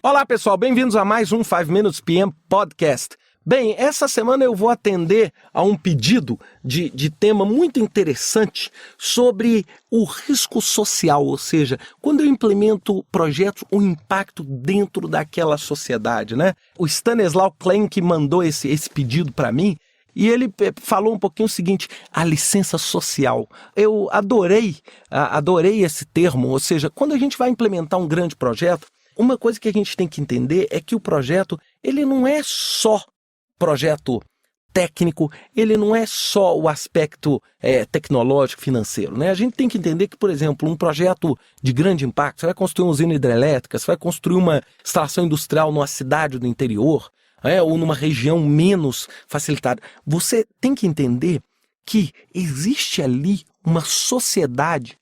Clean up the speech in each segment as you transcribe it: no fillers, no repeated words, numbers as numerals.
Olá pessoal, bem-vindos a mais um 5 Minutes PM Podcast. Bem, essa semana eu vou atender a um pedido de tema muito interessante sobre o risco social, ou seja, quando eu implemento projetos, o impacto dentro daquela sociedade, né? O Stanislaw Klein que mandou esse pedido para mim, e ele falou um pouquinho o seguinte, a licença social. Eu adorei esse termo, ou seja, quando a gente vai implementar um grande projeto, uma coisa que a gente tem que entender é que o projeto, ele não é só projeto técnico, ele não é só o aspecto tecnológico, financeiro, né? A gente tem que entender que, por exemplo, um projeto de grande impacto, você vai construir uma usina hidrelétrica, você vai construir uma instalação industrial numa cidade do interior, ou numa região menos facilitada. Você tem que entender que existe ali uma sociedade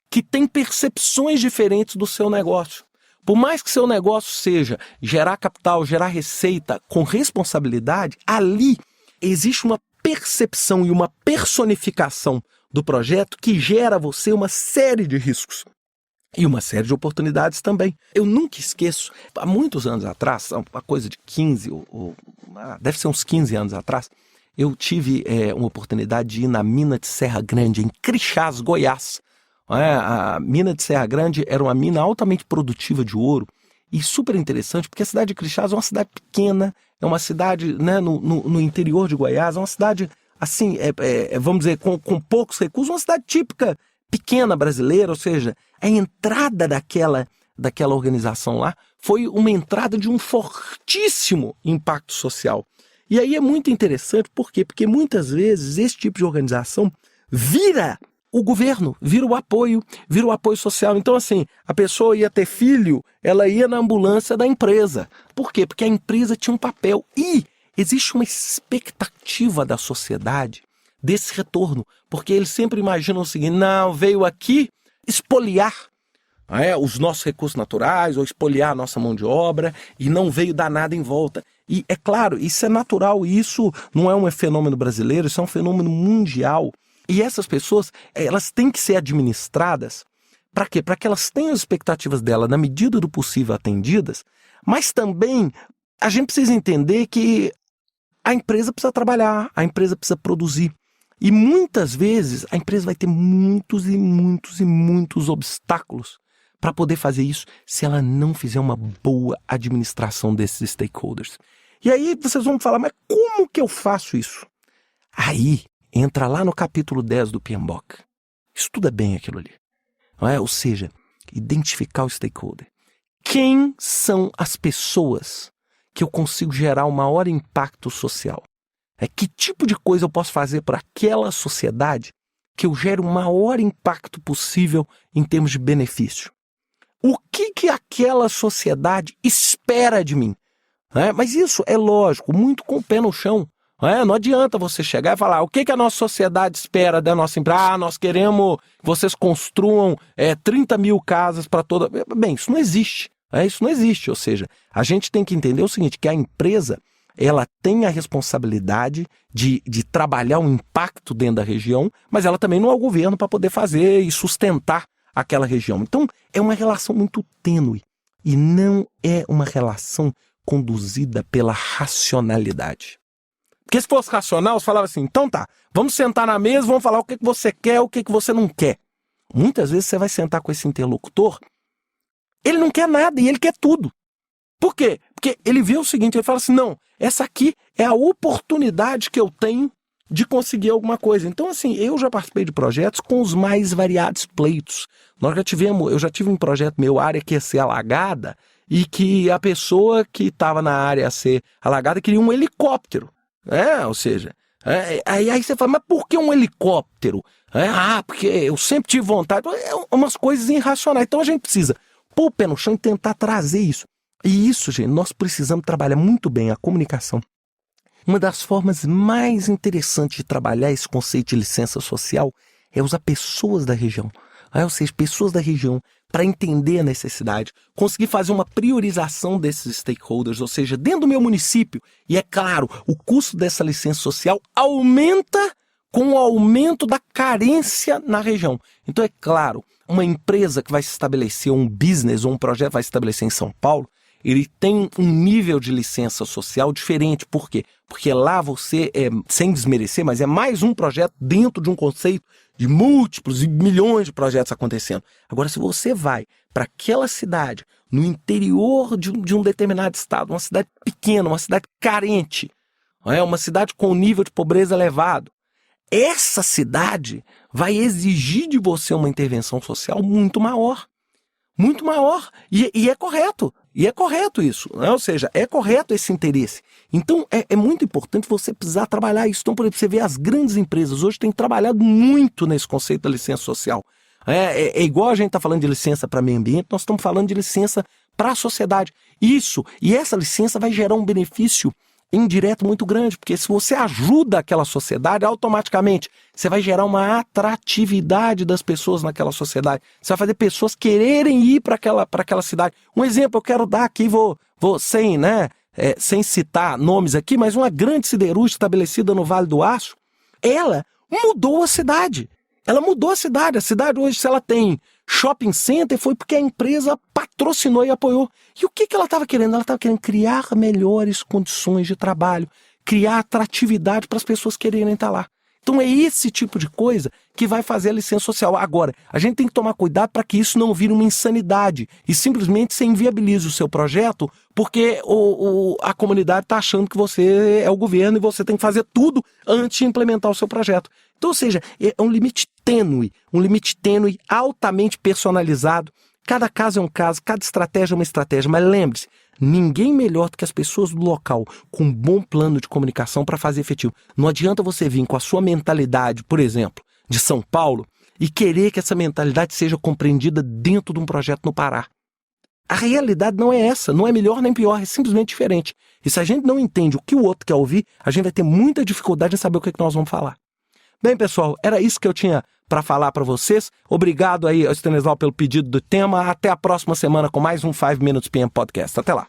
que tem percepções diferentes do seu negócio. Por mais que seu negócio seja gerar capital, gerar receita com responsabilidade, ali existe uma percepção e uma personificação do projeto que gera a você uma série de riscos e uma série de oportunidades também. Eu nunca esqueço, há muitos anos atrás, uma coisa de 15, deve ser uns 15 anos atrás, eu tive uma oportunidade de ir na mina de Serra Grande, em Crixás, Goiás. A mina de Serra Grande era uma mina altamente produtiva de ouro e super interessante, porque a cidade de Crixás é uma cidade pequena, é uma cidade, né, no interior de Goiás, é uma cidade, assim, vamos dizer, com poucos recursos, uma cidade típica, pequena brasileira, ou seja, a entrada daquela organização lá foi uma entrada de um fortíssimo impacto social. E aí é muito interessante, por quê? Porque muitas vezes esse tipo de organização vira o governo, vira o apoio social. Então, assim, a pessoa ia ter filho, ela ia na ambulância da empresa. Por quê? Porque a empresa tinha um papel. E existe uma expectativa da sociedade desse retorno. Porque eles sempre imaginam o seguinte, não, veio aqui espoliar os nossos recursos naturais, ou espoliar a nossa mão de obra, e não veio dar nada em volta. E, é claro, isso é natural, e isso não é um fenômeno brasileiro, isso é um fenômeno mundial. E essas pessoas, elas têm que ser administradas, para quê? Para que elas tenham as expectativas dela, na medida do possível, atendidas, mas também a gente precisa entender que a empresa precisa trabalhar, a empresa precisa produzir. E muitas vezes a empresa vai ter muitos e muitos e muitos obstáculos para poder fazer isso se ela não fizer uma boa administração desses stakeholders. E aí vocês vão falar, mas como que eu faço isso? Aí entra lá no capítulo 10 do PMBOK. Estuda bem aquilo ali. Ou seja, identificar o stakeholder. Quem são as pessoas que eu consigo gerar o maior impacto social? Que tipo de coisa eu posso fazer para aquela sociedade que eu gere o maior impacto possível em termos de benefício? O que aquela sociedade espera de mim? Mas isso é lógico, muito com o pé no chão. Não adianta você chegar e falar o que a nossa sociedade espera da nossa empresa. Nós queremos que vocês construam 30 mil casas para toda... Bem, isso não existe. Isso não existe. Ou seja, a gente tem que entender o seguinte, que a empresa ela tem a responsabilidade de trabalhar um impacto dentro da região, mas ela também não é o governo para poder fazer e sustentar aquela região. Então, é uma relação muito tênue e não é uma relação conduzida pela racionalidade. Porque se fosse racional, você falava assim, então tá, vamos sentar na mesa, vamos falar o que você quer, o que você não quer. Muitas vezes você vai sentar com esse interlocutor, ele não quer nada e ele quer tudo. Por quê? Porque ele vê o seguinte, ele fala assim, não, essa aqui é a oportunidade que eu tenho de conseguir alguma coisa. Então, assim, eu já participei de projetos com os mais variados pleitos. Eu já tive um projeto meu, área que ia ser alagada, e que a pessoa que estava na área a ser alagada queria um helicóptero. Ou seja, aí você fala, mas por que um helicóptero? Porque eu sempre tive vontade. Umas coisas irracionais. Então a gente precisa pôr o pé no chão e tentar trazer isso. E isso, gente, nós precisamos trabalhar muito bem a comunicação. Uma das formas mais interessantes de trabalhar esse conceito de licença social é usar pessoas da região. Ou seja, pessoas da região para entender a necessidade, conseguir fazer uma priorização desses stakeholders, ou seja, dentro do meu município. E é claro, o custo dessa licença social aumenta com o aumento da carência na região. Então é claro, uma empresa que vai se estabelecer, um business ou um projeto vai se estabelecer em São Paulo, ele tem um nível de licença social diferente. Por quê? Porque lá você, sem desmerecer, mas é mais um projeto dentro de um conceito de múltiplos e milhões de projetos acontecendo. Agora, se você vai para aquela cidade, no interior de um determinado estado, uma cidade pequena, uma cidade carente, uma cidade com um nível de pobreza elevado, essa cidade vai exigir de você uma intervenção social muito maior. Muito maior. E é correto. E é correto isso. Ou seja, é correto esse interesse. Então, é muito importante você precisar trabalhar isso. Então, por exemplo, você vê as grandes empresas hoje têm trabalhado muito nesse conceito da licença social. É igual a gente está falando de licença para meio ambiente, nós estamos falando de licença para a sociedade. Isso. E essa licença vai gerar um benefício indireto muito grande, porque se você ajuda aquela sociedade, automaticamente você vai gerar uma atratividade das pessoas naquela sociedade. Você vai fazer pessoas quererem ir para aquela cidade. Um exemplo eu quero dar aqui, vou sem citar nomes aqui, mas uma grande siderúrgica estabelecida no Vale do Aço, ela mudou a cidade. Ela mudou a cidade. A cidade hoje, se ela tem shopping center, foi porque a empresa patrocinou e apoiou. E o que ela estava querendo? Ela estava querendo criar melhores condições de trabalho, criar atratividade para as pessoas quererem estar lá. Então é esse tipo de coisa que vai fazer a licença social. Agora, a gente tem que tomar cuidado para que isso não vire uma insanidade e simplesmente você inviabilize o seu projeto porque a comunidade está achando que você é o governo e você tem que fazer tudo antes de implementar o seu projeto. Então, ou seja, é um limite tênue, altamente personalizado. Cada caso é um caso, cada estratégia é uma estratégia, mas lembre-se, ninguém melhor do que as pessoas do local com um bom plano de comunicação para fazer efetivo. Não adianta você vir com a sua mentalidade, por exemplo, de São Paulo e querer que essa mentalidade seja compreendida dentro de um projeto no Pará. A realidade não é essa, não é melhor nem pior, é simplesmente diferente. E se a gente não entende o que o outro quer ouvir, a gente vai ter muita dificuldade em saber o que nós vamos falar. Bem, pessoal, era isso que eu tinha para falar para vocês. Obrigado aí, Stanislau, pelo pedido do tema. Até a próxima semana com mais um 5 Minutes PM Podcast. Até lá.